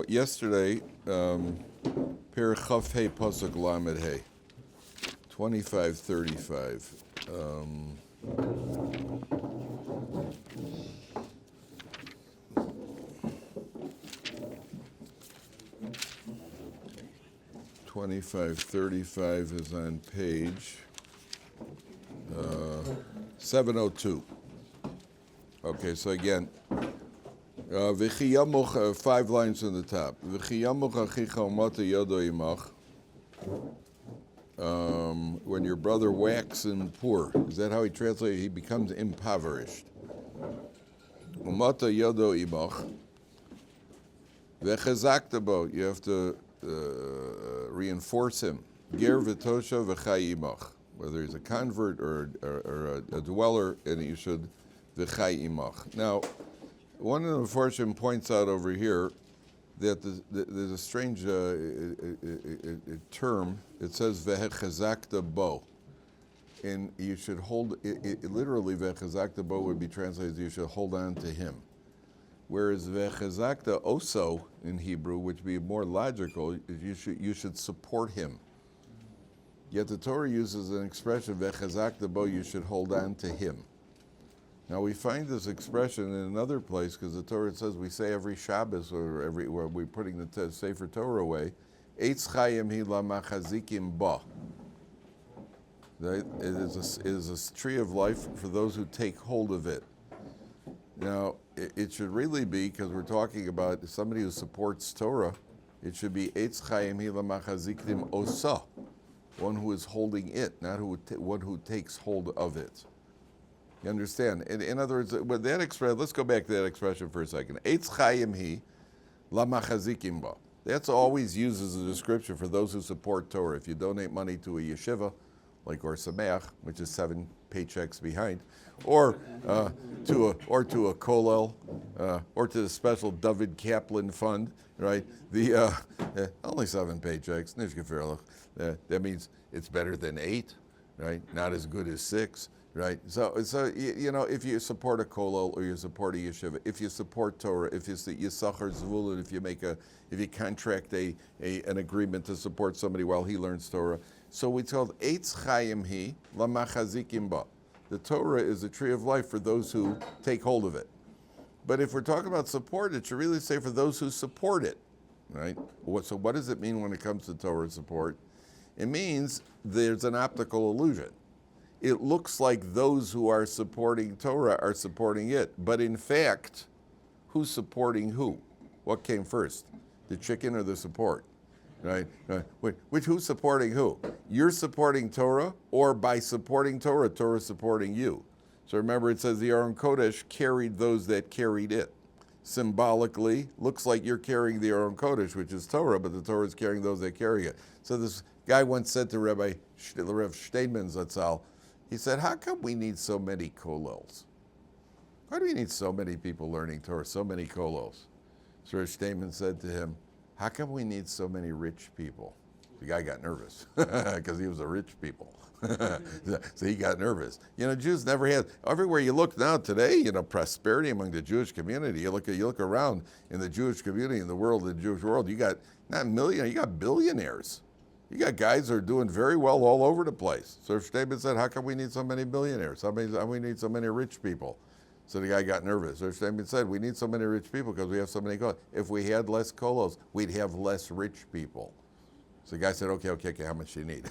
Yesterday, Per Chaf Hey Pasuk Lamed Hey, 25:35. 25:35 is on page 702. Okay, so again, V'chiyamuch, 5 lines on the top. V'chiyamuch achicha umata yodo imach. When your brother waxen poor, is that how he translates? He becomes impoverished. Umata yodo imach. V'chazakta bo, you have to reinforce him. Ger v'tosha v'chai imach. Whether he's a convert or a dweller, and you should v'chai imach. Now, one of the fortune points out over here that there's a strange term. It says v'chazakta bo, and you should hold. Literally, v'chazakta bo would be translated as you should hold on to him. Whereas v'chazakta oso in Hebrew, which would be more logical, is you should support him. Yet the Torah uses an expression v'chazakta bo, you should hold on to him. Now we find this expression in another place because the Torah says we say every Shabbos or where we're putting the Sefer Torah away, Eitz chayim hi lamachazikim ba. It is a tree of life for those who take hold of it. Now it should really be, because we're talking about somebody who supports Torah, it should be Eitz chayim hi lamachazikim osa, one who is holding it, not one who takes hold of it. You understand? In other words, with that expression, let's go back to that expression for a second. Eitz chayim hi lamachazikim ba. That's always used as a description for those who support Torah. If you donate money to a yeshiva, like Ohr Somayach, which is 7 paychecks behind, or to a kollel, or to the special Dovid Kaplan fund, right? The only 7 paychecks. That means it's better than 8, right? Not as good as 6. Right, so you know, if you support a kollel or you support a yeshiva, if you support Torah, if you yisachar zvulun, if you contract an agreement to support somebody while he learns Torah, so we told Eitz chayim hi lamachazikim ba. The Torah is a tree of life for those who take hold of it. But if we're talking about support, it should really say for those who support it, right? So what does it mean when it comes to Torah support? It means there's an optical illusion. It looks like those who are supporting Torah are supporting it. But in fact, who's supporting who? What came first? The chicken or the support? Right? Who's supporting who? You're supporting Torah, or by supporting Torah, Torah's supporting you. So remember, it says the Aron Kodesh carried those that carried it. Symbolically, looks like you're carrying the Aron Kodesh, which is Torah, but the Torah is carrying those that carry it. So this guy once said to Rabbi Rev Steinman Zatzal, he said, how come we need so many kollels? Why do we need so many people learning Torah, so many kollels? So Rav Steinman said to him, how come we need so many rich people? The guy got nervous because he was a rich people. So he got nervous. You know, Jews never had, everywhere you look now today, you know, prosperity among the Jewish community. You look around in the Jewish community, in the world, the Jewish world, you got not millionaires, you got billionaires. You got guys that are doing very well all over the place. So Rav Steinman said, how come we need so many billionaires? How we need so many rich people? So the guy got nervous. Rav Steinman said, we need so many rich people because we have so many kollels. If we had less kollels, we'd have less rich people. So the guy said, okay, how much do you need?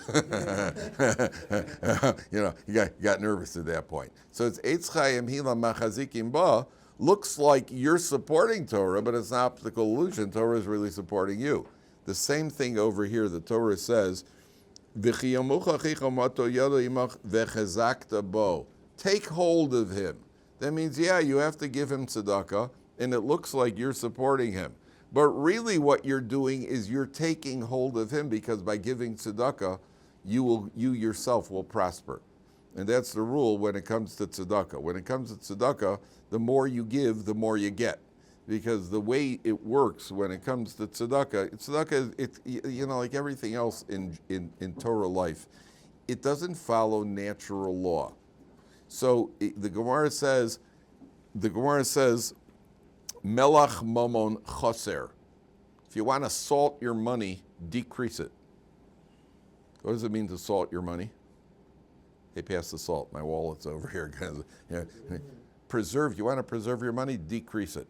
You know, he got nervous at that point. So it's Eitz chayim hi lamachazikim ba, looks like you're supporting Torah, but it's an optical illusion. Torah is really supporting you. The same thing over here, the Torah says, take hold of him. That means, yeah, you have to give him tzedakah, and it looks like you're supporting him. But really what you're doing is you're taking hold of him, because by giving tzedakah, you yourself will prosper. And that's the rule when it comes to tzedakah. When it comes to tzedakah, the more you give, the more you get. Because the way it works when it comes to tzedakah, it's you know, like everything else in Torah life, it doesn't follow natural law. So the Gemara says, Melach Mamon Chaser. If you want to salt your money, decrease it. What does it mean to salt your money? Hey, pass the salt. My wallet's over here. Preserve. You want to preserve your money? Decrease it.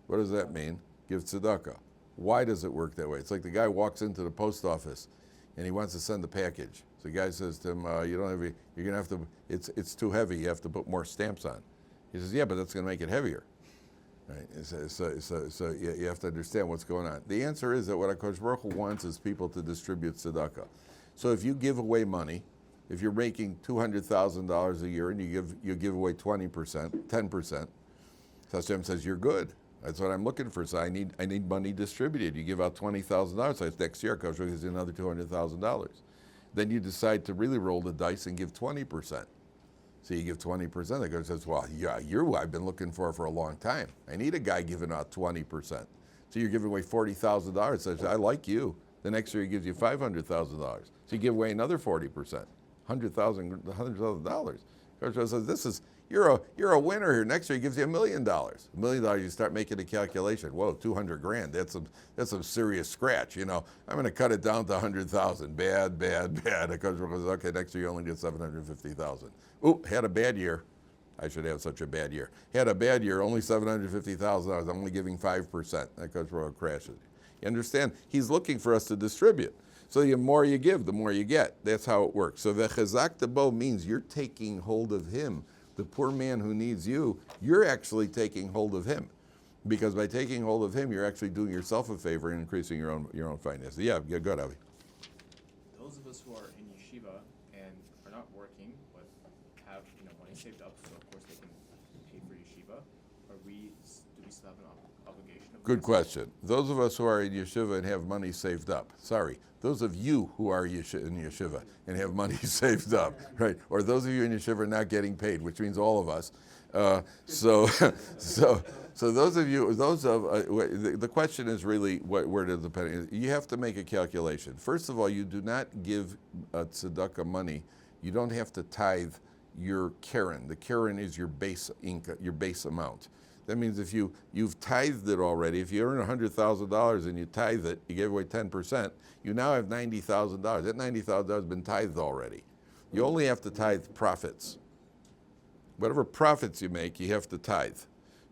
What does that mean? Give tzedakah. Why does it work that way? It's like the guy walks into the post office and he wants to send a package. So the guy says to him, "You don't have. You're gonna have to. It's too heavy. You have to put more stamps on." He says, "Yeah, but that's gonna make it heavier." Right? So you have to understand what's going on. The answer is that what HaKadosh Baruch Hu wants is people to distribute tzedakah. So if you give away money, if you're making $200,000 a year and you give away 20%, 10%, Hashem says you're good. That's what I'm looking for. So I need money distributed. You give out $20,000, so next year HaKadosh Baruch Hu gives you another $200,000. Then you decide to really roll the dice and give 20%. So you give 20%. The guy says, "Well, yeah, you're who I've been looking for a long time. I need a guy giving out 20%. So you're giving away $40,000. Says, "I like you." The next year he gives you $500,000. So you give away another 40%, $100,000. Coach says, you're a winner here. Next year he gives you $1 million. $1 million, you start making a calculation. Whoa, 200 grand. That's some serious scratch. I'm going to cut it down to 100,000. Bad. The coach says, okay, next year you only get 750,000. Ooh, had a bad year. I should have such a bad year. Had a bad year, only $750,000. I'm only giving 5%. That coach crashes. You understand? He's looking for us to distribute. So the more you give, the more you get. That's how it works. So vechazakta bo means you're taking hold of him. The poor man who needs you, you're actually taking hold of him. Because by taking hold of him, you're actually doing yourself a favor and increasing your own finances. Yeah, go ahead, Avi. Those of us who are in yeshiva and are not working, but have money saved up, so of course they can pay for yeshiva, do we still have an obligation? Good question. Those of us who are in yeshiva and have money saved up. Sorry, those of you who are in yeshiva and have money saved up, right? Or those of you in yeshiva not getting paid, which means all of us. So those of you, the question is really where does the penny? You have to make a calculation. First of all, you do not give tzedakah money. You don't have to tithe your keren. The keren is your base income, your base amount. That means if you've tithed it already, if you earn $100,000 and you tithe it, you gave away 10%, you now have $90,000. That $90,000 has been tithed already. You only have to tithe profits. Whatever profits you make, you have to tithe.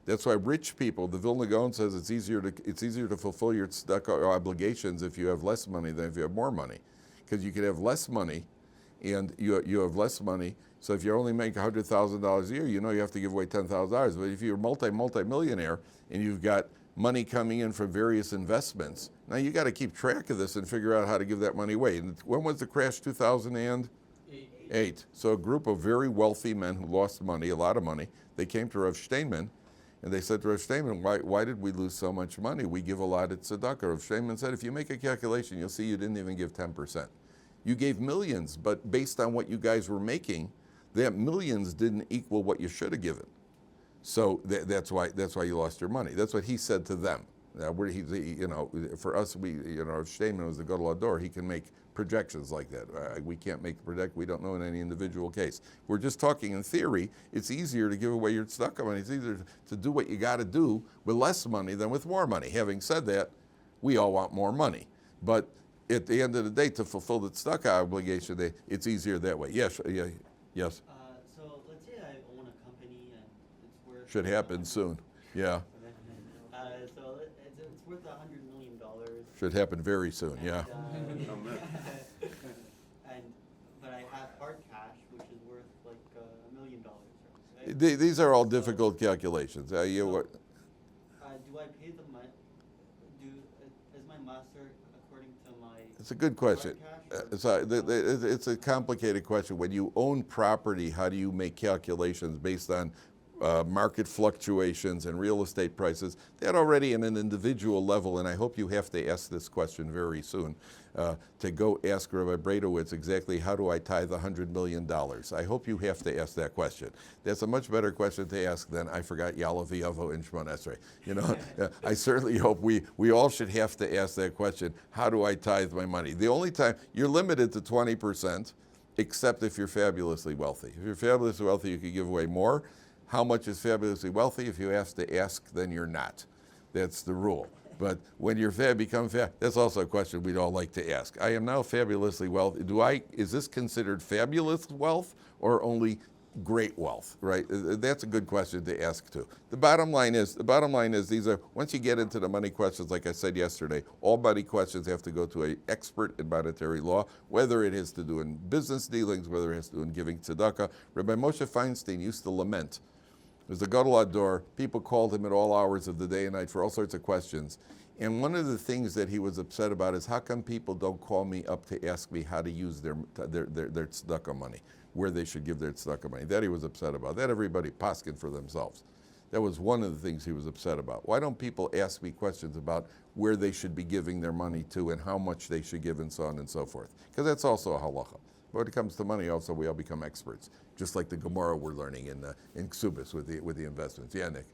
That's why rich people, the Vilna Gaon says it's easier to fulfill your tzedakah obligations if you have less money than if you have more money. Because you could have less money and you have less money. So if you only make $100,000 a year, you have to give away $10,000. But if you're multi-millionaire and you've got money coming in from various investments, now you got to keep track of this and figure out how to give that money away. And when was the crash? 2008. So a group of very wealthy men who lost money, a lot of money, they came to Rav Steinman and they said to Rav Steinman, why did we lose so much money? We give a lot at tzedakah. Rav Steinman said, if you make a calculation, you'll see you didn't even give 10%. You gave millions, but based on what you guys were making, that millions didn't equal what you should have given. So that's why you lost your money. That's what he said to them. For us, if Steinman was the Gadol Hador, he can make projections like that. We can't make we don't know in any individual case. We're just talking in theory. It's easier to give away your tzedakah money. It's easier to do what you got to do with less money than with more money. Having said that, we all want more money. But at the end of the day, to fulfill the tzedakah obligation, it's easier that way. Yes. Yes. So let's say I own a company and it's worth. Should happen soon. Yeah. So it's worth $100 million. Should happen very soon. And, Yeah. But I have hard cash, which is worth like $1 million. Right? These are all difficult calculations. Do I pay the money? Is my master according to my? It's a good question. It's a complicated question. When you own property, how do you make calculations based on market fluctuations and real estate prices? That already in an individual level, and I hope you have to ask this question very soon, to go ask Rabbi Bradowitz exactly how do I tithe $100 million? I hope you have to ask that question. That's a much better question to ask than I forgot Yalav Yavo in Shemon Esrei. I certainly hope we all should have to ask that question, how do I tithe my money? The only time, you're limited to 20%, except if you're fabulously wealthy. If you're fabulously wealthy, you can give away more. How much is fabulously wealthy? If you have to ask, then you're not. That's the rule. But when you're become that's also a question we'd all like to ask. I am now fabulously wealthy. Is this considered fabulous wealth or only great wealth, right? That's a good question to ask too. The bottom line is these are, once you get into the money questions, like I said yesterday, all money questions have to go to an expert in monetary law, whether it has to do in business dealings, whether it has to do in giving tzedakah. Rabbi Moshe Feinstein used to lament. There's a gadol hador. People called him at all hours of the day and night for all sorts of questions. And one of the things that he was upset about is, how come people don't call me up to ask me how to use their tzedakah money, where they should give their tzedakah money? That he was upset about. That everybody poskin for themselves. That was one of the things he was upset about. Why don't people ask me questions about where they should be giving their money to and how much they should give and so on and so forth? Because that's also a halacha. But when it comes to money, also we all become experts, just like the Gemara we're learning in Ksubis with the investments. Yeah, Nick.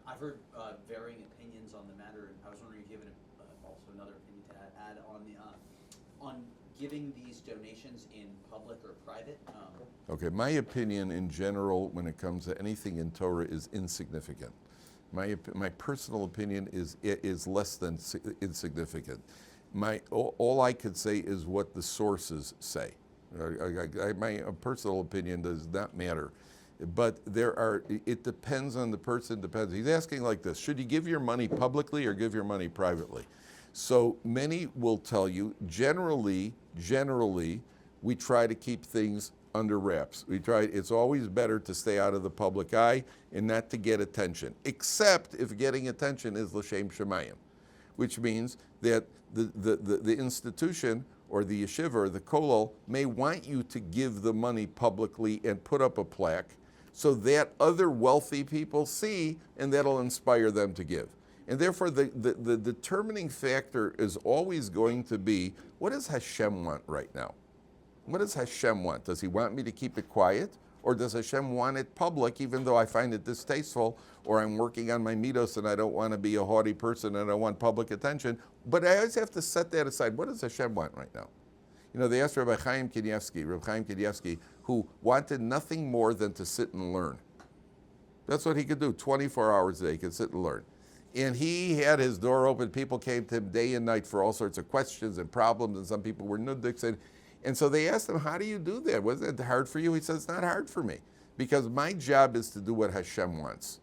I've heard varying opinions on the matter, and I was wondering if you have also another opinion to add on giving these donations in public or private. Okay, my opinion in general when it comes to anything in Torah is insignificant. My personal opinion is less than insignificant. All I could say is what the sources say. My personal opinion does not matter. But it depends on the person, He's asking like this: should you give your money publicly or give your money privately? So many will tell you, generally, we try to keep things under wraps. It's always better to stay out of the public eye and not to get attention, except if getting attention is l'shem shemayim, which means that the institution or the yeshiva or the kollel may want you to give the money publicly and put up a plaque so that other wealthy people see, and that'll inspire them to give. And therefore, the determining factor is always going to be, what does Hashem want right now? What does Hashem want? Does he want me to keep it quiet? Or does Hashem want it public, even though I find it distasteful, or I'm working on my midos and I don't want to be a haughty person and I want public attention? But I always have to set that aside. What does Hashem want right now? You know, they asked Rabbi Chaim Kanievsky, who wanted nothing more than to sit and learn. That's what he could do, 24 hours a day, he could sit and learn. And he had his door open. People came to him day and night for all sorts of questions and problems, and some people were nuddiks. And so they asked him, how do you do that? Was it hard for you? He said, it's not hard for me, because my job is to do what Hashem wants,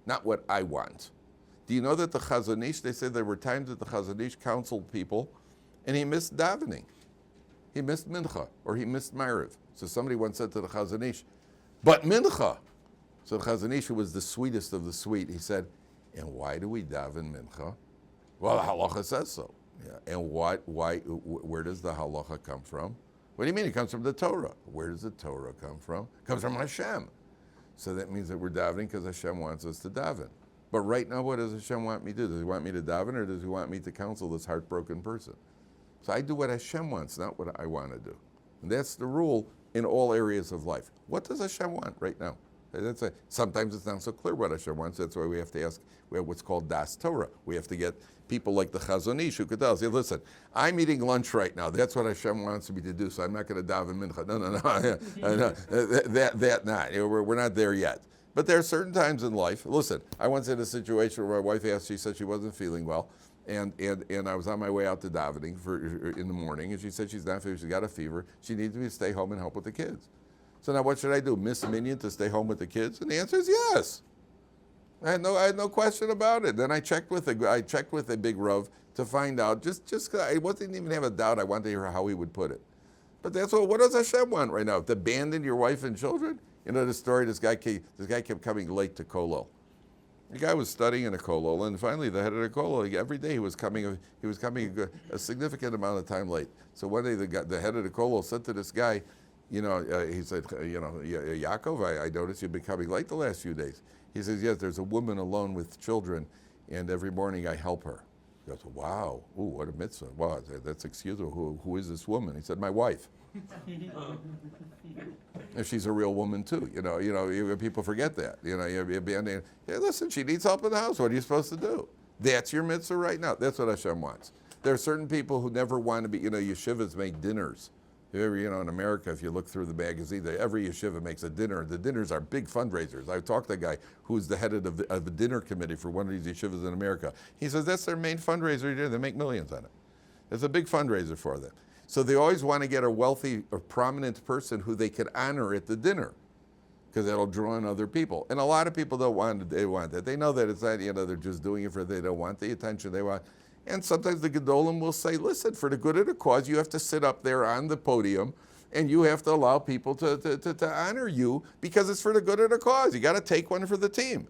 not what I want. Do you know that the Chazon Ish, they said there were times that the Chazon Ish counseled people, and he missed davening. He missed mincha, or he missed ma'ariv. So somebody once said to the Chazon Ish, but mincha. So the Chazon Ish, who was the sweetest of the sweet, he said, and why do we daven mincha? Well, the halacha says so. Yeah. And where does the halacha come from? What do you mean? It comes from the Torah. Where does the Torah come from? It comes from Hashem. So that means that we're davening because Hashem wants us to daven. But right now, what does Hashem want me to do? Does he want me to daven, or does he want me to counsel this heartbroken person? So I do what Hashem wants, not what I want to do. And that's the rule in all areas of life. What does Hashem want right now? Sometimes it's not so clear what Hashem wants. That's why we have to ask. We have what's called Das Torah. We have to get people like the Chazon Ish who could tell us, hey, listen, I'm eating lunch right now. That's what Hashem wants me to do, so I'm not going to daven mincha. No. That not. We're not there yet. But there are certain times in life. Listen, I once had a situation where my wife asked, she said she wasn't feeling well, and I was on my way out to davening in the morning, and she said she's not feeling, she's got a fever. She needs me to stay home and help with the kids. So now what should I do? Miss Minyan to stay home with the kids? And the answer is yes. I had no question about it. Then I checked with a big Rav to find out. Just I didn't even have a doubt. I wanted to hear how he would put it. But that's what does Hashem want right now? To abandon your wife and children? You know the story. This guy kept coming late to kollel. The guy was studying in a kollel, and finally the head of the kollel, every day he was coming a significant amount of time late. So one day the head of the kollel said to this guy, he said, Yaakov, I noticed you've been coming late the last few days. He says, yes, there's a woman alone with children, and every morning I help her. He goes, wow, ooh, what a mitzvah. Wow, that's excusable. Who is this woman? He said, my wife. And she's a real woman too. People forget that. You abandon. Hey, listen, she needs help in the house. What are you supposed to do? That's your mitzvah right now. That's what Hashem wants. There are certain people who never want to be. Yeshivas make dinners. In America, if you look through the magazine, every yeshiva makes a dinner. The dinners are big fundraisers. I talked to a guy who's the head of a dinner committee for one of these yeshivas in America. He says that's their main fundraiser. They make millions on it. It's a big fundraiser for them. So they always want to get a wealthy or prominent person who they can honor at the dinner, because that'll draw in other people. And a lot of people don't want that. They know that it's not, they're just doing it they don't want the attention they want. And sometimes the Gedolim will say, listen, for the good of the cause, you have to sit up there on the podium and you have to allow people to honor you because it's for the good of the cause. You got to take one for the team.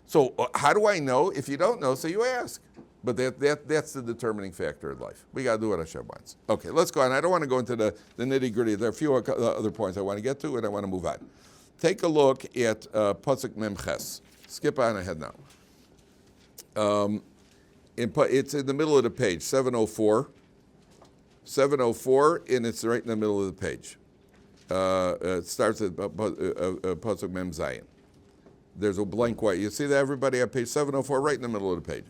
So how do I know? If you don't know, so you ask. But that's the determining factor in life. We got to do what Hashem wants. Okay, let's go on. I don't want to go into the nitty-gritty. There are a few other points I want to get to, and I want to move on. Take a look at Pasuk Mem Ches. Skip on ahead now. It's in the middle of the page, 704. 704, and it's right in the middle of the page. It starts at Pasuk Mem Zayin. There's a blank white. You see that, everybody, on page 704, right in the middle of the page.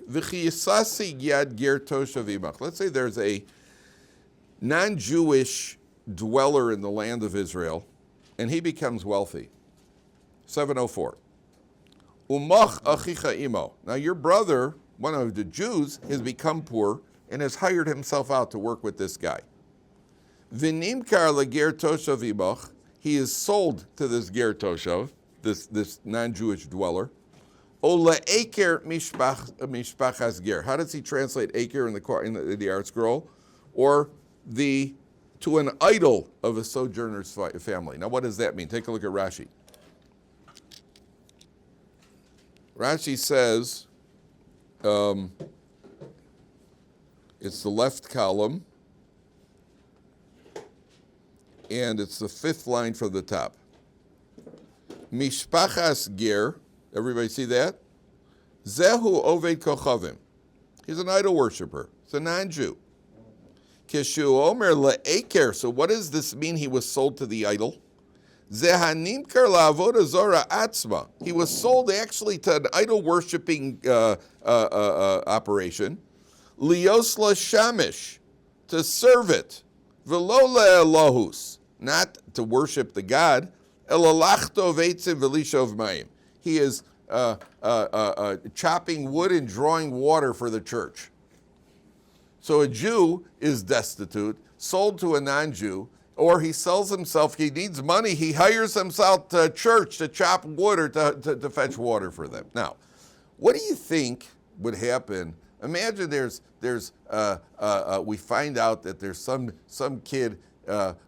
Let's say there's a non-Jewish dweller in the land of Israel, and he becomes wealthy. 704. Umach achicha imo. Now your brother, one of the Jews, has become poor and has hired himself out to work with this guy. V'nimkar leger toshav imach. He is sold to this ger toshav, this non-Jewish dweller. O le'eker mishpachas ger. How does he translate eker in the art scroll? Or to an idol of a sojourner's family. Now what does that mean? Take a look at Rashi. Rashi says, it's the left column, and it's the fifth line from the top. Mishpachas ger, everybody see that? Zehu oved kochavim. He's an idol worshiper. He's a non-Jew. Kishu omer le'eker. So what does this mean? He was sold to the idol. Zehanimkar la'avoda zora atzma. He was sold actually to an idol worshiping operation. Lios shamish, to serve it. V'lo le'elohus, not to worship the God. Elalachto veitzim v'lishov mayim. He is chopping wood and drawing water for the church. So a Jew is destitute, sold to a non-Jew, or he sells himself, he needs money, he hires himself to church to chop wood or to fetch water for them. Now, what do you think would happen? Imagine we find out that there's some kid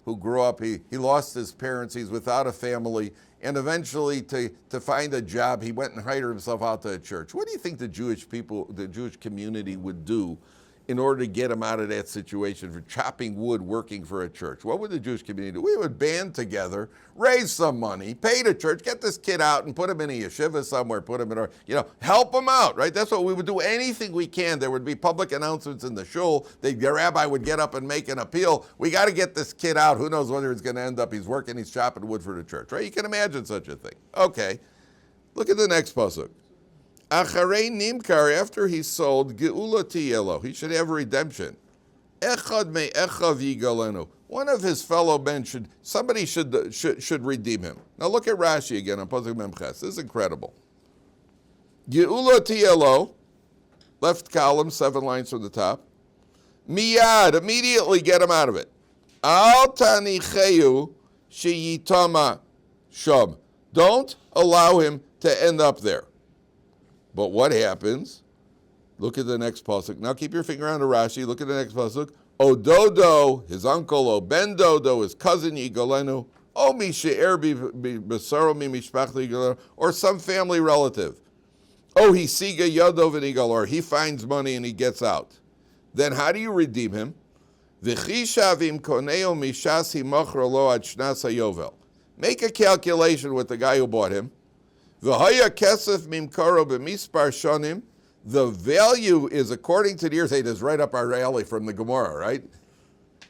who grew up, he lost his parents, he's without a family, and eventually to find a job, he went and hired himself out to a church. What do you think the Jewish people, the Jewish community would do in order to get him out of that situation for chopping wood, working for a church? What would the Jewish community do? We would band together, raise some money, pay the church, get this kid out and put him in a yeshiva somewhere, put him in help him out, right? That's what we would do, anything we can. There would be public announcements in the shul. The rabbi would get up and make an appeal. We got to get this kid out. Who knows whether it's going to end up, he's working, he's chopping wood for the church, right? You can imagine such a thing. Okay, look at the next pasuk. Acharei nimkar, after he's sold, geula tiyelo, he should have redemption. Echad me echav yigalenu. One of his fellow men should redeem him. Now look at Rashi again on Pasuk Mem Ches. This is incredible. Geula tiyelo, left column, 7 lines from the top. Miyad, immediately get him out of it. Al tanicheyu sheyitama shom. Don't allow him to end up there. But what happens? Look at the next pasuk. Now keep your finger on the Rashi. Look at the next pasuk. Ododo, his uncle, O Ben Dodo, his cousin Yigolenu, O Mishe'er Besaro Mi Mishpachta Yigolenu, or some family relative. Oh, he siga Yodov and Yigolor. He finds money and he gets out. Then how do you redeem him? V'chishavim koneo mishas himochro lo ad shnas hayovel. Make a calculation with the guy who bought him. V'haya kesef mimkaro b'mispar shonim. The value is according to the years. Hey, this is right up our alley from the Gemara, right?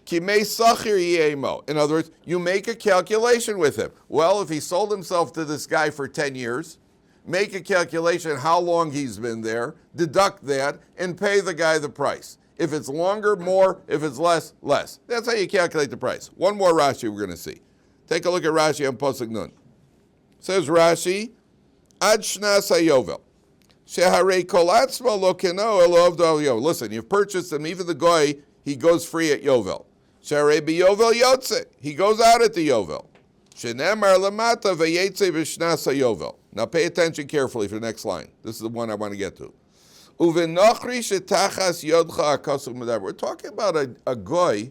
Kimei sachir yemo. In other words, you make a calculation with him. Well, if he sold himself to this guy for 10 years, make a calculation how long he's been there, deduct that, and pay the guy the price. If it's longer, more. If it's less, less. That's how you calculate the price. One more Rashi we're going to see. Take a look at Rashi on Pasuk Nun. Says Rashi, Ad Shnas HaYovel. Sheharei kol atzma lo keno elo avdo al Yovel. Listen, you've purchased him, even the goy, he goes free at Yovel. Sheharei biyovel yotze. He goes out at the Yovel. Shenemar lamata v'yetze v'shnas HaYovel. Now pay attention carefully for the next line. This is the one I want to get to. Uvenochri shetachas yodcha akosuk medaber. We're talking about a goy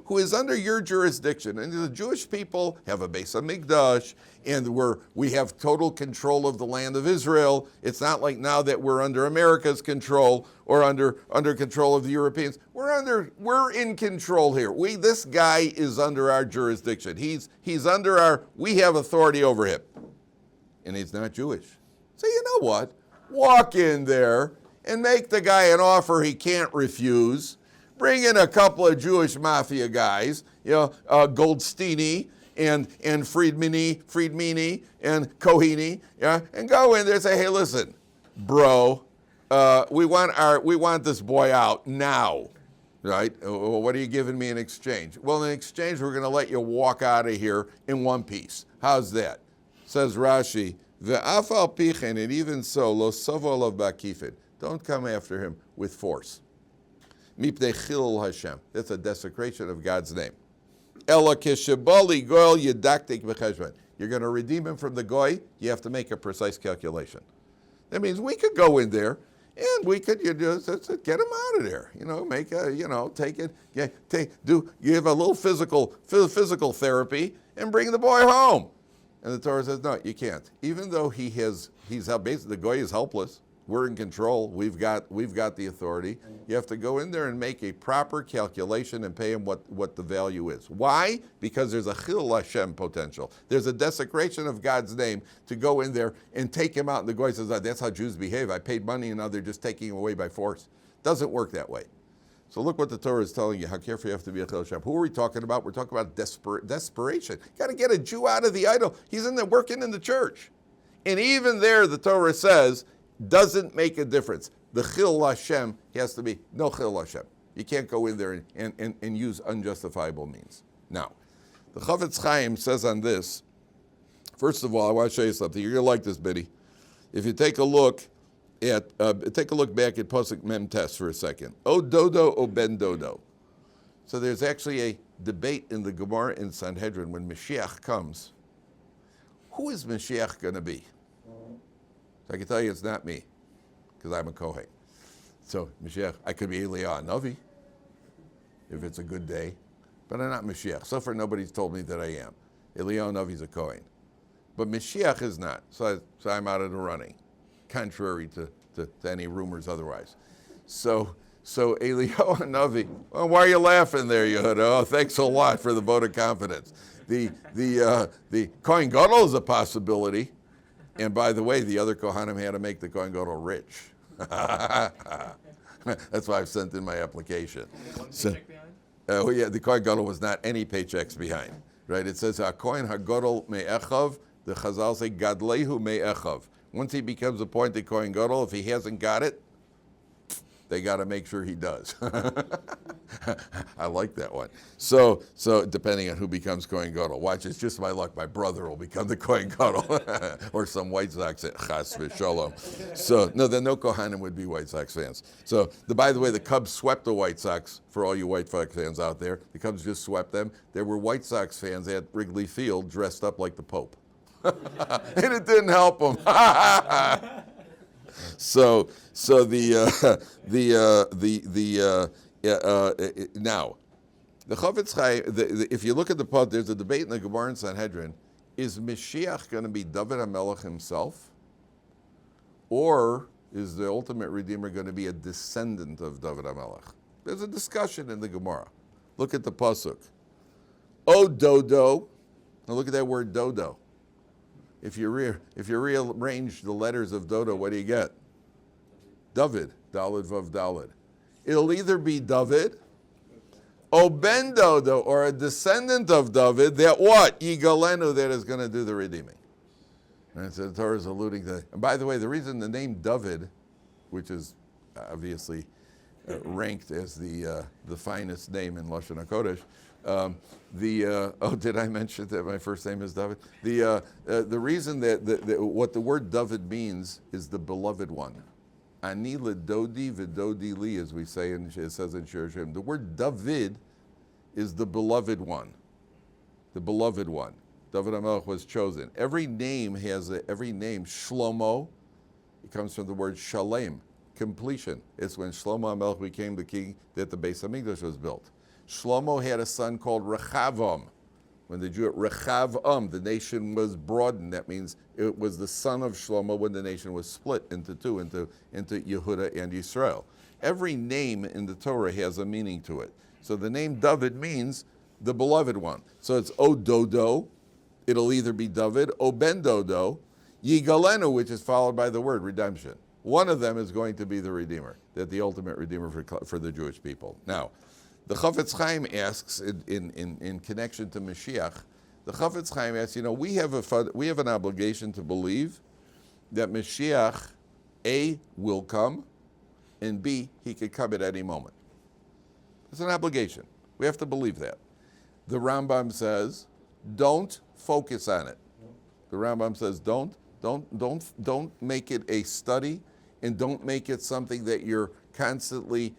who is under your jurisdiction. And the Jewish people have a Beis HaMikdash, and we have total control of the land of Israel. It's not like now that we're under America's control or under control of the Europeans. We're in control here. This guy is under our jurisdiction. He's under we have authority over him. And he's not Jewish. So you know what? Walk in there and make the guy an offer he can't refuse. Bring in a couple of Jewish mafia guys, Goldsteiny and Friedmini and Kohini, and go in there and say, hey, listen, bro, we want this boy out now, right? Well, what are you giving me in exchange? Well, in exchange, we're going to let you walk out of here in one piece. How's that? Says Rashi, ve'af al pichen, and even so, lo sovo lo bakifin. Don't come after him with force. Mipnei chilul Hashem. That's a desecration of God's name. Ela kishabali goel yedaktik b'cheshbon. You're going to redeem him from the goy. You have to make a precise calculation. That means we could go in there and we could get him out of there. Make take it, give a little physical therapy and bring the boy home. And the Torah says no, you can't. Even though he's basically the goy is helpless. We're in control. We've got the authority. You have to go in there and make a proper calculation and pay him what the value is. Why? Because there's a chil Hashem potential. There's a desecration of God's name to go in there and take him out. And the guy says, that's how Jews behave. I paid money and now they're just taking him away by force. Doesn't work that way. So look what the Torah is telling you, how careful you have to be a chil Hashem. Who are we talking about? We're talking about desperation. Got to get a Jew out of the idol. He's in there working in the church. And even there, the Torah says, doesn't make a difference. The chil Hashem has to be no chil Hashem. You can't go in there and use unjustifiable means. Now, the Chavetz Chaim says on this, first of all, I want to show you something. You're going to like this, Biddy. If you take a look back at Pasuk Mem Tes for a second. O Dodo, O Ben Dodo. So there's actually a debate in the Gemara in Sanhedrin when Mashiach comes. Who is Mashiach going to be? So I can tell you it's not me, because I'm a Kohen. So Mashiach, I could be Eliyahu Navi, if it's a good day, but I'm not Mashiach. So far, nobody's told me that I am. Eliyahu Navi's a Kohen. But Mashiach is not, so I'm out of the running, contrary to any rumors otherwise. So Eliyahu Navi, well, why are you laughing there, Yehuda? Oh, thanks a lot for the vote of confidence. The Kohen Gadol is a possibility. And by the way, the other Kohanim had to make the Kohen Gadol rich. That's why I've sent in my application. One paycheck behind? Oh yeah, the Kohen Gadol was not any paychecks behind, right? It says Kohen HaGadol Me'echav. The Chazal say Gadlehu Me'echav. Once he becomes appointed Kohen Gadol, if he hasn't got it, they got to make sure he does. I like that one. So depending on who becomes Kohen Gadol, watch, it's just my luck. My brother will become the Kohen Gadol, or some White Sox at Chas v'Shalom. So no Kohanim would be White Sox fans. So by the way, the Cubs swept the White Sox. For all you White Sox fans out there, the Cubs just swept them. There were White Sox fans at Wrigley Field dressed up like the Pope, and it didn't help them. So now, the Chavetz Chaim, if you look at the pod, there's a debate in the Gemara in Sanhedrin. Is Mashiach going to be David HaMelech himself? Or is the ultimate Redeemer going to be a descendant of David HaMelech? There's a discussion in the Gemara. Look at the Pasuk. O Dodo. Now look at that word Dodo. If you rearrange the letters of Dodo, what do you get? Dovid, Daled Vav Daled. It'll either be David, O Ben Dodo, or a descendant of David, that what? Yigalenu, that is going to do the redeeming. And so the Torah is alluding to that. And by the way, the reason the name David, which is obviously ranked as the finest name in Lashon HaKodesh. Did I mention that my first name is David? The reason that what the word Dovid means is the beloved one. Ani ledodi v'dodi li, as we say, and it says in Shir Hashem. The word David is the beloved one. The beloved one. David HaMelech was chosen. Every name, Shlomo, it comes from the word shalem, completion. It's when Shlomo HaMelech became the king that the Beis HaMikdash was built. Shlomo had a son called Rechavam. When the Jew Rechavam, the nation was broadened. That means it was the son of Shlomo when the nation was split into two, into Yehuda and Yisrael. Every name in the Torah has a meaning to it. So the name David means the beloved one. So it's O Dodo, it'll either be David, O Ben Dodo, Yigalenu, which is followed by the word redemption. One of them is going to be the Redeemer, that the ultimate Redeemer for the Jewish people. Now, the Chafetz Chaim asks in connection to Mashiach, the Chafetz Chaim asks, we have an obligation to believe that Mashiach, A, will come, and B, he could come at any moment. It's an obligation. We have to believe that. The Rambam says, don't focus on it. The Rambam says, don't make it a study, and don't make it something that you're constantly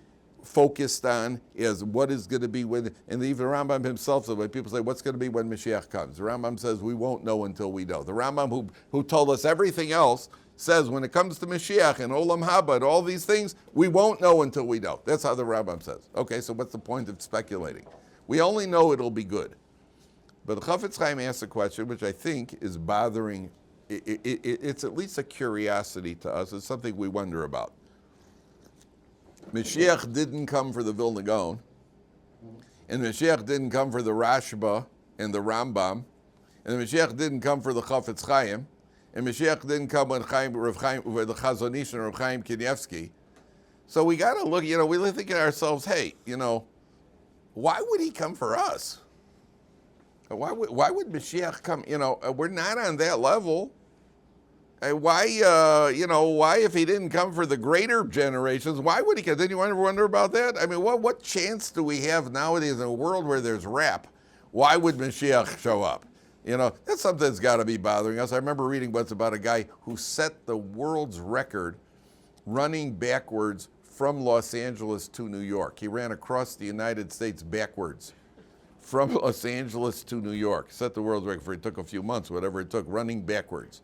focused on as what is going to be when, and even the Rambam himself says, when people say, what's going to be when Mashiach comes? The Rambam says, we won't know until we know. The Rambam who told us everything else says, when it comes to Mashiach and Olam Haba and all these things, we won't know until we know. That's how the Rambam says. Okay, so what's the point of speculating? We only know it'll be good. But the Chafetz Chaim asks a question which I think is bothering, it's at least a curiosity to us. It's something we wonder about. Mashiach didn't come for the Vilna Gaon, and Mashiach didn't come for the Rashba and the Rambam, and Mashiach didn't come for the Chafetz Chaim, and Mashiach didn't come with the Chazon Ish and Rav Chaim Kanievsky. So we got to look, we think to ourselves, hey, why would he come for us? Why would Mashiach come? We're not on that level. Why if he didn't come for the greater generations, why would he come? Didn't you ever wonder about that? I mean, what chance do we have nowadays in a world where there's rap? Why would Mashiach show up? That's something that's got to be bothering us. I remember reading once about a guy who set the world's record running backwards from Los Angeles to New York. He ran across the United States backwards from Los Angeles to New York. Set the world's record for it took a few months, whatever it took, running backwards.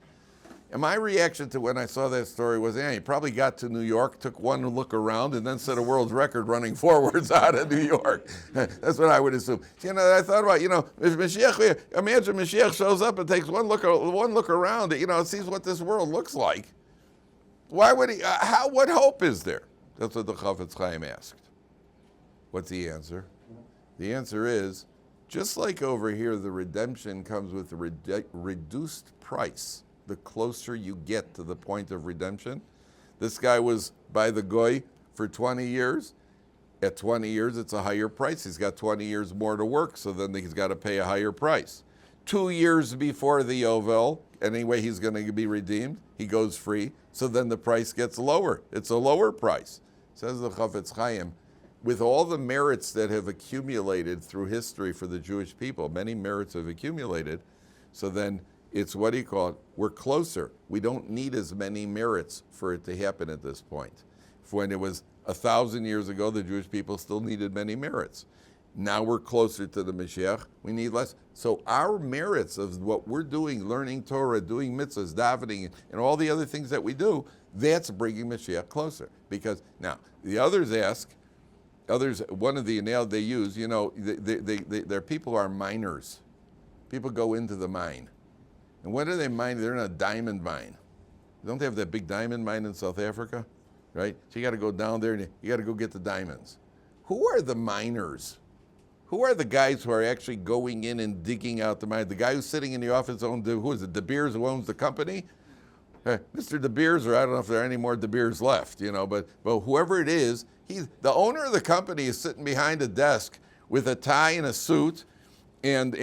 And my reaction to when I saw that story was, he probably got to New York, took one look around, and then set a world's record running forwards out of New York. That's what I would assume. I thought about, if Mashiach, imagine Mashiach shows up and takes one look around, sees what this world looks like. Why would he? What hope is there? That's what the Chafetz Chaim asked. What's the answer? The answer is, just like over here, the redemption comes with a reduced price. The closer you get to the point of redemption. This guy was by the Goy for 20 years. At 20 years, it's a higher price. He's got 20 years more to work, so then he's got to pay a higher price. 2 years before the Yovel, anyway, he's going to be redeemed. He goes free, so then the price gets lower. It's a lower price. Says the Chafetz Chaim, with all the merits that have accumulated through history for the Jewish people, many merits have accumulated, so then it's what he called, we're closer. We don't need as many merits for it to happen at this point. When it was 1,000 years ago, the Jewish people still needed many merits. Now we're closer to the Mashiach, we need less. So our merits of what we're doing, learning Torah, doing mitzvahs, davening, and all the other things that we do, that's bringing Mashiach closer. Because now, the others ask, one of the analogies they use, they're people who are miners. People go into the mine. And what are they mining? They're in a diamond mine. Don't they have that big diamond mine in South Africa? Right? So you got to go down there and you got to go get the diamonds. Who are the miners? Who are the guys who are actually going in and digging out the mine? The guy who's sitting in the office, who is it, De Beers, who owns the company? Mr. De Beers, or I don't know if there are any more De Beers left, but whoever it is, the owner of the company is sitting behind a desk with a tie and a suit and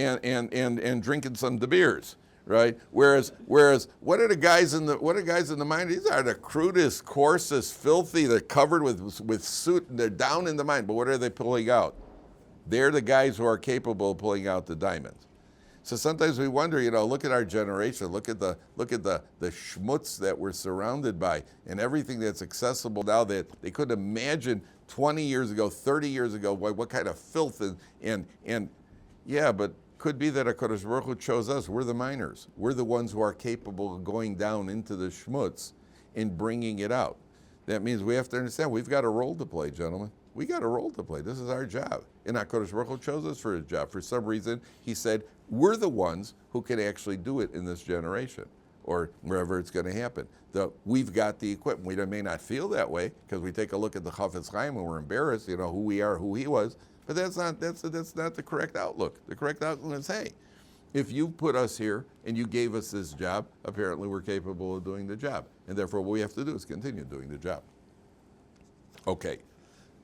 drinking some De Beers. right? Whereas, what are guys in the mine? These are the crudest, coarsest, filthy. They're covered with soot. And they're down in the mine. But what are they pulling out? They're the guys who are capable of pulling out the diamonds. So sometimes we wonder, look at our generation, look at the schmutz that we're surrounded by, and everything that's accessible now that they couldn't imagine 20 years ago, 30 years ago, what kind of filth and yeah, but could be that HaKadosh Baruch Hu chose us. We're the miners. We're the ones who are capable of going down into the schmutz and bringing it out. That means we have to understand we've got a role to play, gentlemen. We got a role to play. This is our job. And HaKadosh Baruch Hu chose us for his job. For some reason, he said, we're the ones who can actually do it in this generation or wherever it's going to happen. We've got the equipment. We may not feel that way because we take a look at the Chafetz Chaim and we're embarrassed, who we are, who he was. But that's not the correct outlook. The correct outlook is, hey, if you put us here and you gave us this job, apparently we're capable of doing the job. And therefore what we have to do is continue doing the job. Okay.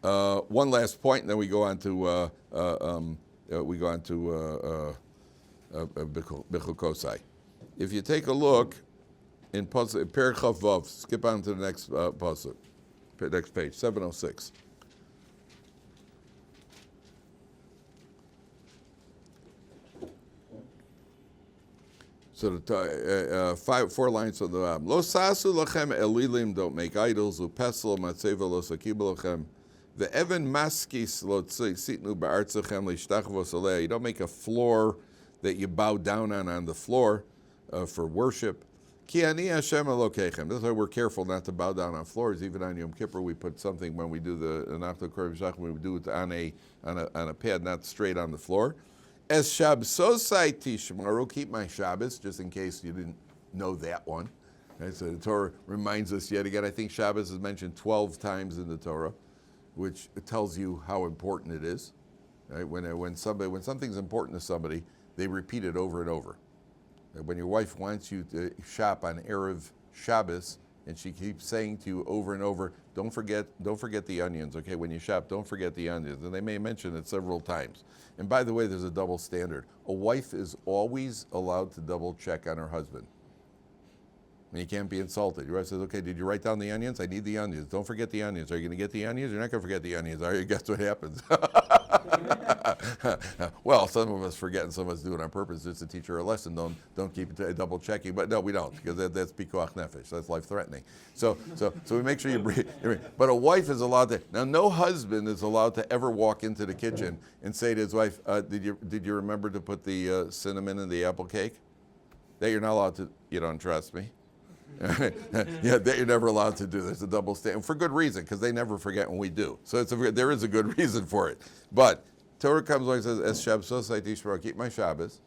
One last point, and then we go on to Bichul Kosai. If you take a look in Perek Chav Vav, skip on to the next pasuk, next page, 706. So the 4 lines of the bottom. Lo sasu lachem elilim, don't make idols. Upesel matzeva lo sakiba lachem. The Evan maskis lo sitnu ba'artzachem lishtachvos alei. You don't make a floor that you bow down on the floor for worship. Ki ani Hashem Elokechem. That's why we're careful not to bow down on floors. Even on Yom Kippur, we put something when we do the Nachal Korban Shach, we do it on a pad, not straight on the floor. As Shabbosai Tishmaru, keep my Shabbos, just in case you didn't know that one. Right, so the Torah reminds us yet again. I think Shabbos is mentioned 12 times in the Torah, which tells you how important it is. Right? When something's important to somebody, they repeat it over and over. When your wife wants you to shop on Erev Shabbos, and she keeps saying to you over and over, don't forget the onions, okay? When you shop, don't forget the onions. And they may mention it several times. And by the way, there's a double standard. A wife is always allowed to double check on her husband. And you can't be insulted. Your wife says, okay, did you write down the onions? I need the onions. Don't forget the onions. Are you going to get the onions? You're not going to forget the onions, are you? Guess what happens? Well, some of us forget and some of us do it on purpose just to teach her a lesson. Don't keep double checking. But no, we don't, because that's pikuach nefesh. That's life threatening. So we make sure you breathe. But a wife is allowed to. Now, no husband is allowed to ever walk into the kitchen and say to his wife, did you remember to put the cinnamon in the apple cake? That you're not allowed to. You don't trust me? Yeah, that you're never allowed to do. There's a double standard for good reason, because they never forget when we do. So there is a good reason for it. But Torah comes along and says, "Es Shabbosai Tishmaru, keep my Shabbos,"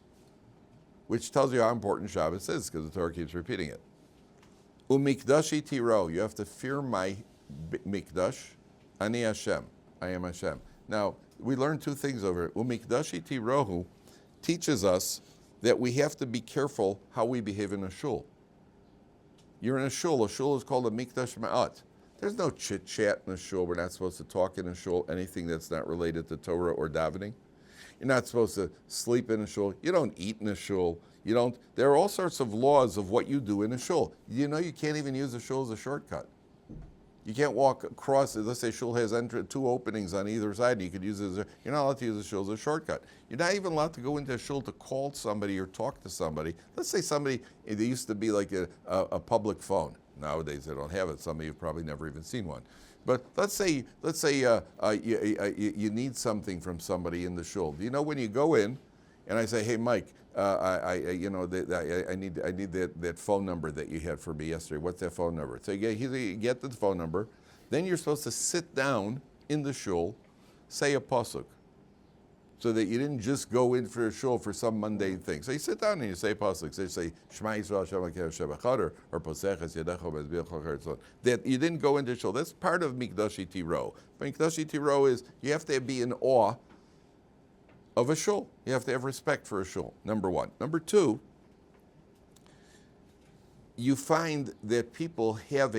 which tells you how important Shabbos is, because the Torah keeps repeating it. Umikdashi tiro, you have to fear my mikdash. Ani Hashem, I am Hashem. Now we learn 2 things over it. Umikdashi tirohu teaches us that we have to be careful how we behave in a shul. You're in a shul. A shul is called a mikdash ma'at. There's no chit-chat in a shul. We're not supposed to talk in a shul, anything that's not related to Torah or davening. You're not supposed to sleep in a shul. You don't eat in a shul. There are all sorts of laws of what you do in a shul. You can't even use a shul as a shortcut. You can't walk across, let's say shul has 2 openings on either side, and you could use it you're not allowed to use a shul as a shortcut. You're not even allowed to go into a shul to call somebody or talk to somebody. Let's say there used to be like a public phone. Nowadays they don't have it. Some of you have probably never even seen one. But let's say you need something from somebody in the shul. Do you know when you go in, and I say, hey Mike, I need that phone number that you had for me yesterday. What's that phone number? So you get the phone number. Then you're supposed to sit down in the shul, say a pasuk, so that you didn't just go in for a shul for some mundane thing. So you sit down and you say pasuk. So you say Shema Yisrael Hashem Elokeinu Echad or Poseches Yedecho Bezbiach Chachar. That you didn't go into shul. That's part of Mikdashi Tiro. Mikdashi Tiro is you have to be in awe of a shul. You have to have respect for a shul, number 1. Number 2, you find that people have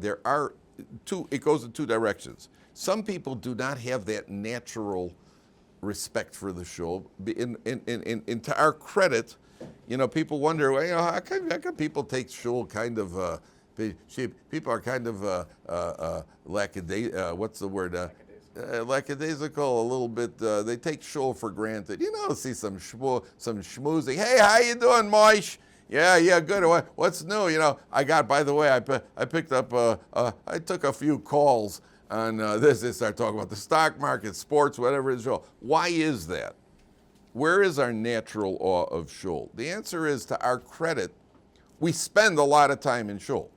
there are 2, it goes in 2 directions. Some people do not have that natural respect for the shul. To our credit, People wonder, well, how come people take shul kind of, people are kind of what's the word? Lackadaisical, a little bit. They take shul for granted. See some schmoozing. Hey, how you doing, Moish? Yeah, good. What's new? By the way, I picked up, I took a few calls on this. They start talking about the stock market, sports, whatever it is. Why is that? Where is our natural awe of shul? The answer is, to our credit, we spend a lot of time in shul.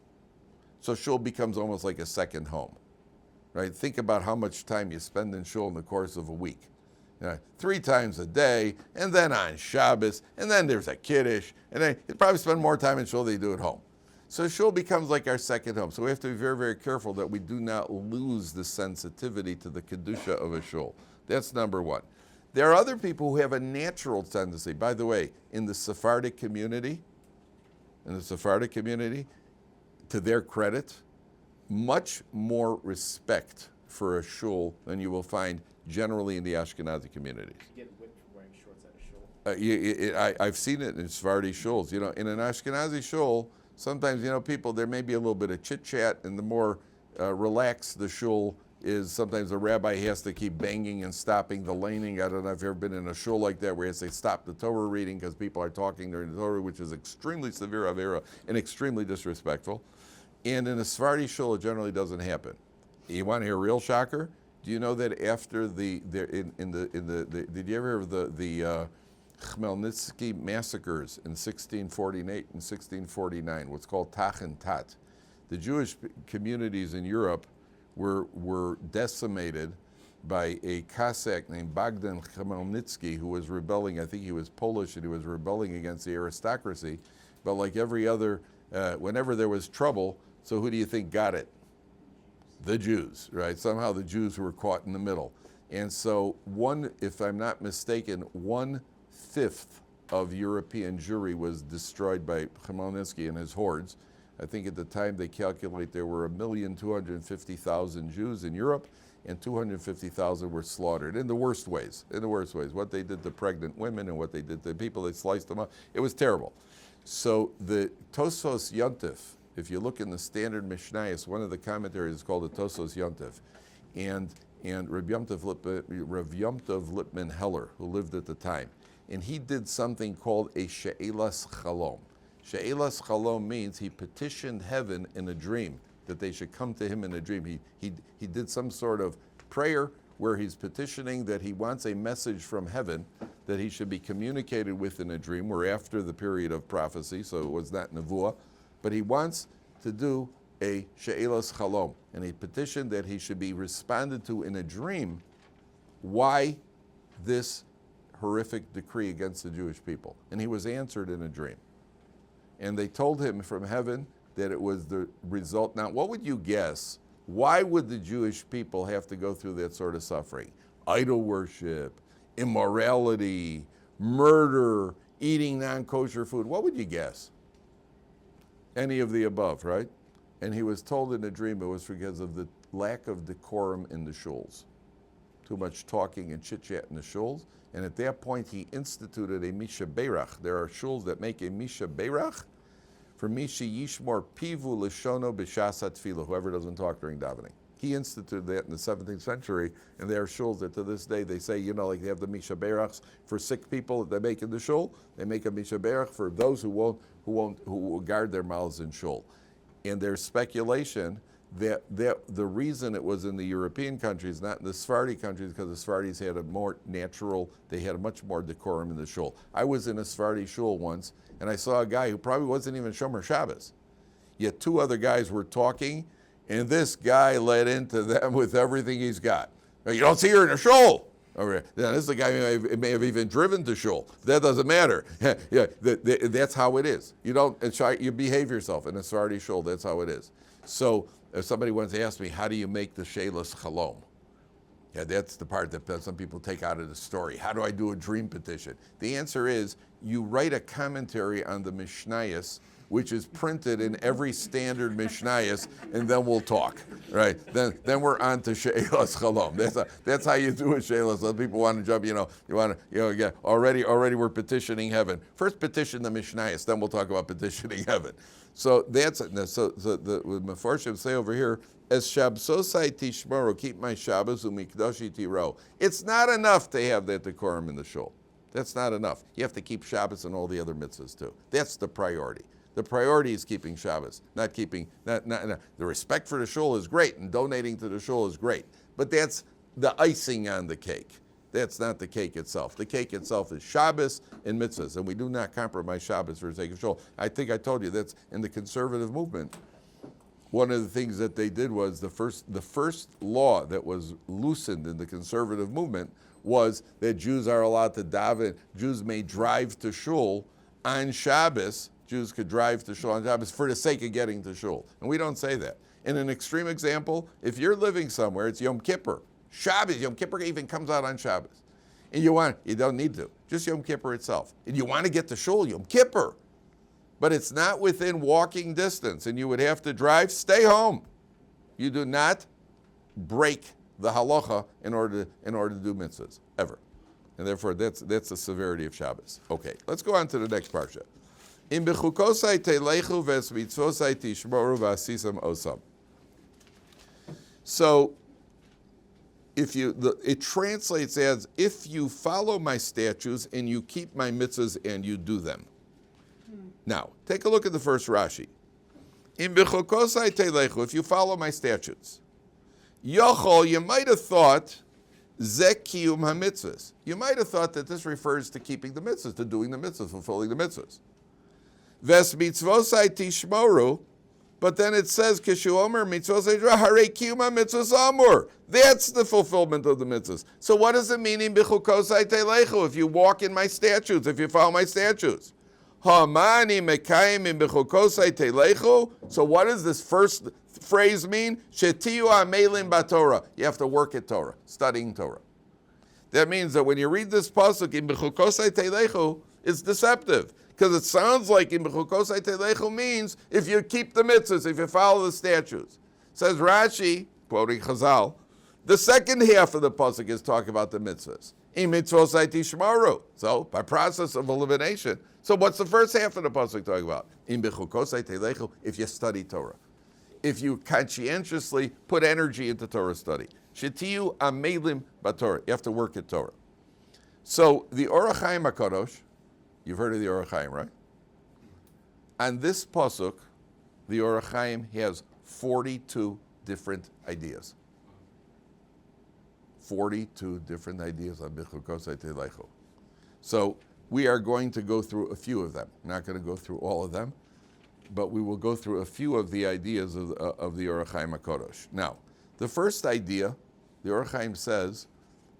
So shul becomes almost like a second home, right? Think about how much time you spend in shul in the course of a week. 3 times a day, and then on Shabbos, and then there's a kiddush, and then you probably spend more time in shul than you do at home. So shul becomes like our second home. So we have to be very, very careful that we do not lose the sensitivity to the kedusha of a shul. That's number one. There are other people who have a natural tendency. By the way, in the Sephardic community, to their credit, much more respect for a shul than you will find generally in the Ashkenazi communities. You get whipped for wearing shorts at a shul. I've seen it in Sephardi shuls. In an Ashkenazi shul, sometimes, people, there may be a little bit of chit-chat, and the more relaxed the shul is, sometimes the rabbi has to keep banging and stopping the laning. I don't know if you've ever been in a shul like that where he has to stop the Torah reading because people are talking during the Torah, which is extremely severe avera and extremely disrespectful. And in a Sephardi shul, it generally doesn't happen. You want to hear a real shocker? Do you know that after did you ever hear of the Khmelnytsky massacres in 1648 and 1649, what's called Tach and Tat? The Jewish communities in Europe were decimated by a Cossack named Bogdan Khmelnytsky, who was rebelling. I think he was Polish, and he was rebelling against the aristocracy. But like every other, whenever there was trouble, so who do you think got it? The Jews, right? Somehow the Jews were caught in the middle. And so if I'm not mistaken, 1/5 of European Jewry was destroyed by Khmelnytsky and his hordes. I think at the time they calculate there were 1,250,000 Jews in Europe, and 250,000 were slaughtered in the worst ways. What they did to pregnant women and what they did to people, they sliced them up. It was terrible. So the Tosos Yontif, if you look in the standard Mishnayos, one of the commentaries is called the Tosos Yontif. And Rav Yom Tov Lipman Heller, who lived at the time, and he did something called a She'elas Chalom. She'elas Chalom means he petitioned heaven in a dream that they should come to him in a dream. He did some sort of prayer where he's petitioning that he wants a message from heaven that he should be communicated with in a dream. We're after the period of prophecy, so it was not Nevuah, but he wants to do a She'elas Chalom, and he petitioned that he should be responded to in a dream. Why this horrific decree against the Jewish people? And he was answered in a dream. And they told him from heaven that it was the result. Now, what would you guess? Why would the Jewish people have to go through that sort of suffering? Idol worship, immorality, murder, eating non-kosher food. What would you guess? Any of the above, right? And he was told in a dream it was because of the lack of decorum in the shuls. Too much talking and chit-chat in the shuls. And at that point, he instituted a Misha Beirach. There are shuls that make a Misha Beirach for Misha Yishmor Pivu Lishono B'Shas HaTfilah, whoever doesn't talk during davening. He instituted that in the 17th century, and there are shuls that to this day they say, like they have the Misha Beirachs for sick people that they make in the shul. They make a Misha Beirach for those who will guard their mouths in shul. And there's speculation that the reason it was in the European countries, not in the Sephardi countries, because the Sephardis had they had a much more decorum in the shul. I was in a Sephardi shul once, and I saw a guy who probably wasn't even Shomer Shabbos. Yet 2 other guys were talking, and this guy led into them with everything he's got. You don't see her in a shul. Okay. Now, this is the guy who may have even driven to shul. That doesn't matter. That's how it is. You behave yourself in a Sephardi shul. That's how it is. So if somebody once asked me, how do you make the She'elas Chalom? Yeah, that's the part that some people take out of the story. How do I do a dream petition? The answer is you write a commentary on the Mishnayos which is printed in every standard Mishnayos, and then we'll talk, right? Then we're on to She'elas Chalom. That's how you do it, She'elas. Some people want to jump, already we're petitioning heaven. First petition the Mishnayos, then we'll talk about petitioning heaven. So the Mefarshim say over here, as Shabsosai Tishmoro, keep my Shabbos umikdashi tiro. It's not enough to have that decorum in the shul. That's not enough. You have to keep Shabbos and all the other mitzvahs too. That's the priority. The priority is keeping Shabbos, not keeping. The respect for the shul is great, and donating to the shul is great, but that's the icing on the cake. That's not the cake itself. The cake itself is Shabbos and mitzvahs, and we do not compromise Shabbos for the sake of shul. I think I told you that's in the conservative movement. One of the things that they did was the first law that was loosened in the conservative movement was that Jews are allowed to daven. Jews may drive to shul on Shabbos. Jews could drive to shul on Shabbos for the sake of getting to shul, and we don't say that. In an extreme example, if you're living somewhere, it's Yom Kippur. Shabbos, Yom Kippur even comes out on Shabbos. And you don't need to, just Yom Kippur itself. And you want to get to shul, Yom Kippur. But it's not within walking distance, and you would have to drive, stay home. You do not break the halacha in order to do mitzvahs, ever. And therefore, that's the severity of Shabbos. Okay, let's go on to the next parsha. In bechukosai telechu ves mitzvosai tishmoru v'asisam osam. So, it translates as, if you follow my statutes and you keep my mitzvahs and you do them. Now, take a look at the first Rashi. In bechukosai telechu, if you follow my statutes. Yochol, you might have thought, zek kiyum ha-mitzvahs. You might have thought that this refers to keeping the mitzvahs, to doing the mitzvahs, fulfilling the mitzvahs. Ves mitzvosai tishmoru, but then it says, Kishu omer mitzvosai hare kiyum ha-mitzvahs amur. That's the fulfillment of the mitzvahs. So what does it mean in bechukosai telechu? If you walk in my statutes, if you follow my statutes. Hamani mekayim in bechukosai telechu. So what does this first phrase mean? Shetiu amelim baTorah. You have to work at Torah, studying Torah. That means that when you read this pasuk in bechukosai telechu, it's deceptive, because it sounds like in bechukosai telechu means if you keep the mitzvahs, if you follow the statutes. Says Rashi, quoting Chazal, the second half of the pasuk is talking about the mitzvahs. In mitzvosai tishmaru. So by process of elimination. So what's the first half of the pasuk talking about? In bechukosai telechu, if you study Torah. If you conscientiously put energy into Torah study. Shetiu amelim baTorah. You have to work at Torah. So the Orach Chaim HaKadosh, you've heard of the Orach Chaim, right? On this pasuk, the Orach Chaim has 42 different ideas. 42 different ideas on bechukosai telechu. So we are going to go through a few of them. We're not going to go through all of them, but we will go through a few of the ideas of the Orach Chaim HaKadosh. Now, the first idea, the Orach Chaim says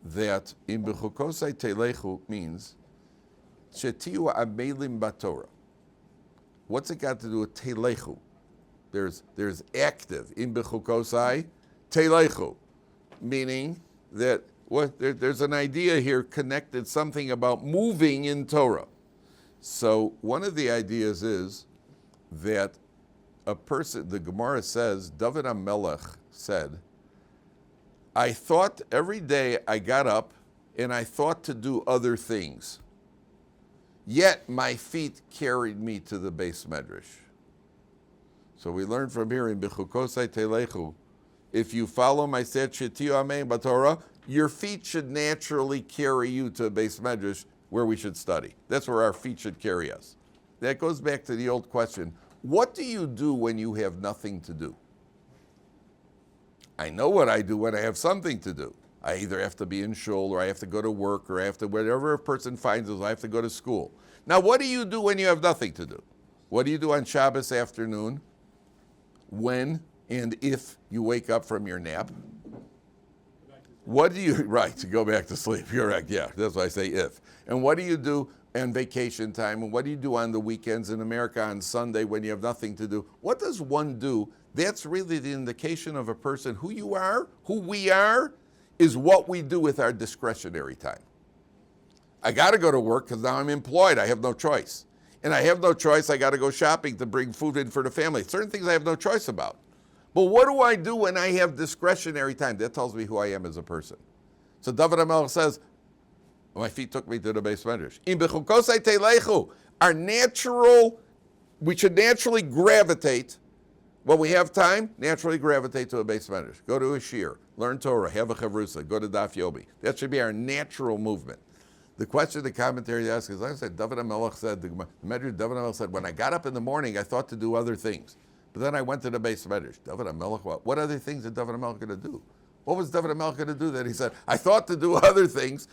that in bechukosai telechu means shetiu amelim baTorah. What's it got to do with telechu? There's active in bechukosai telechu, meaning that there's an idea here connected, something about moving in Torah. So one of the ideas is that a person, the Gemara says, Dovid HaMelech said, I thought every day I got up and I thought to do other things, yet my feet carried me to the Beis Medrash. So we learn from here in bechukosai telechu, if you follow my statute, shetiu amelim baTorah, your feet should naturally carry you to Beis Medrash, where we should study. That's where our feet should carry us. That goes back to the old question, what do you do when you have nothing to do? I know what I do when I have something to do. I either have to be in shul, or I have to go to work, or I have to, whatever a person finds us, I have to go to school. Now, what do you do when you have nothing to do? What do you do on Shabbos afternoon when and if you wake up from your nap? What do you, right, to go back to sleep, you're right, yeah, that's why I say if. And what do you do on vacation time, and what do you do on the weekends in America on Sunday when you have nothing to do? What does one do? That's really the indication of a person. Who you are, who we are, is what we do with our discretionary time. I got to go to work because now I'm employed, I have no choice. and I have no choice. I got to go shopping to bring food in for the family. Certain things I have no choice about. But what do I do when I have discretionary time? That tells me who I am as a person. So David HaMelech says, my feet took me to the Beis Medrash. Im bechukosai teilechu. Our natural, we should naturally gravitate, when we have time, naturally gravitate to a Beis Medrash. Go to a shir, learn Torah, have a chavrusa, go to Daf Yomi. That should be our natural movement. The question the commentary asks is, like I said, David HaMelech said, the Medrash David HaMelech said, when I got up in the morning, I thought to do other things. But then I went to the Beis Medrash. David HaMelech, what other things did David HaMelech going to do? What was David HaMelech going to do that he said, I thought to do other things,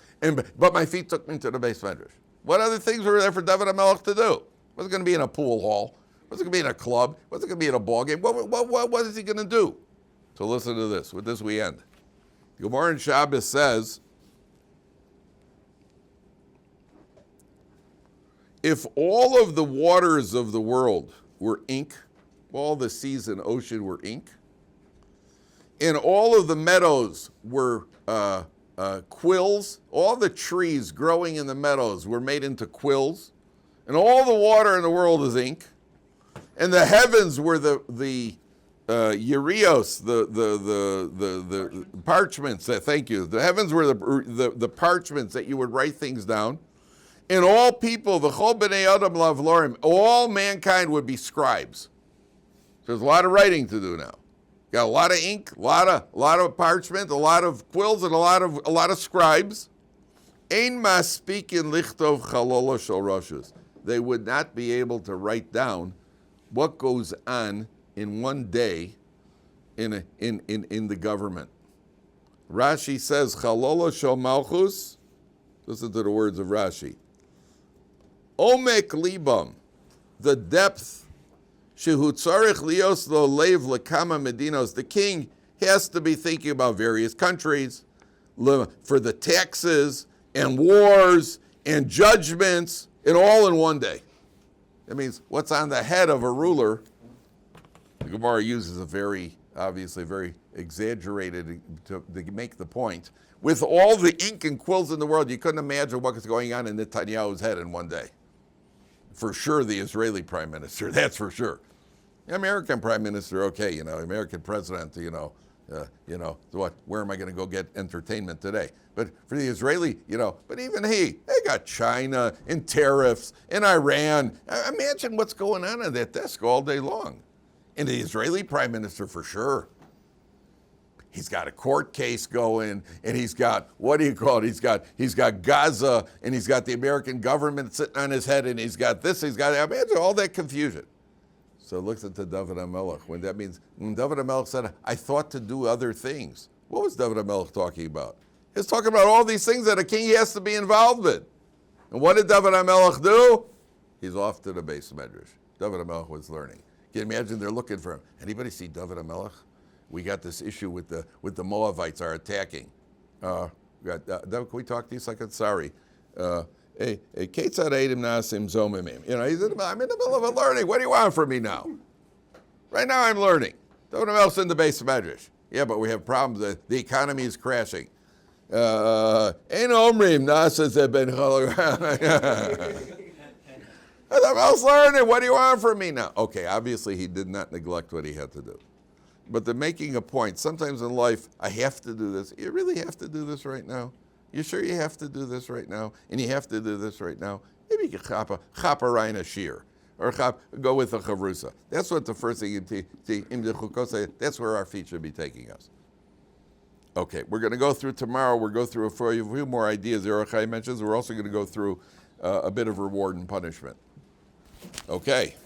but my feet took me to the Beis Medrash? What other things were there for David HaMelech to do? Was it going to be in a pool hall? Was it going to be in a club? Was it going to be in a ball game? What is he going to do? So listen to this. With this we end. Gemara in Shabbos says, if all of the waters of the world were ink, all the seas and ocean were ink, and all of the meadows were quills, all the trees growing in the meadows were made into quills, and all the water in the world is ink, and the heavens were the Urios, the parchments. Thank you. The heavens were the parchments that you would write things down, and all people, v'chol b'nei adam lavlorim, all mankind would be scribes. So there's a lot of writing to do now. Got a lot of ink, a lot of parchment, a lot of quills, and a lot of scribes. Ein maspikin lichtov chalolo shel roshus. They would not be able to write down what goes on in one day in the government. Rashi says chalolo shel malchus. Listen to the words of Rashi. Omek libam, the depth. Shehu tzarich lios lo leiv lekama medinos. The king has to be thinking about various countries for the taxes and wars and judgments, and all in one day. That means what's on the head of a ruler. The Gemara uses a very exaggerated to make the point. With all the ink and quills in the world, you couldn't imagine what was going on in Netanyahu's head in one day. For sure, the Israeli prime minister, that's for sure. The American prime minister, okay, American president, what? Where am I going to go get entertainment today? But for the Israeli, but even they got China and tariffs and Iran. Imagine what's going on at that desk all day long. And the Israeli prime minister, for sure. He's got a court case going, and he's got, what do you call it? He's got Gaza, and he's got the American government sitting on his head, and he's got this, imagine all that confusion. So look at the David HaMelech. When David HaMelech said, I thought to do other things. What was David HaMelech talking about? He was talking about all these things that a king has to be involved in. And what did David HaMelech do? He's off to the Beis Medrash. David HaMelech was learning. Can you imagine they're looking for him? Anybody see David HaMelech? We got this issue with the Moavites are attacking. David, can we talk to you a second? Sorry. Hey, Ketzad Eidim Nasim Zomimim. I'm in the middle of a learning. What do you want from me now? Right now I'm learning. David HaMelech's in the Beis Medrash. Yeah, but we have problems. The economy is crashing. Ein Omrim Nasa Zeben David HaMelech's learning. What do you want from me now? Okay, obviously he did not neglect what he had to do. But they're making a point. Sometimes in life, I have to do this. You really have to do this right now? You sure you have to do this right now? And you have to do this right now? Maybe you can chop a reina shir. Or go with a chavrusa. That's what the first thing you see. That's where our feet should be taking us. Okay, we're going to go through tomorrow. We'll go through a few more ideas Ohr Somayach mentions. We're also going to go through a bit of reward and punishment. Okay.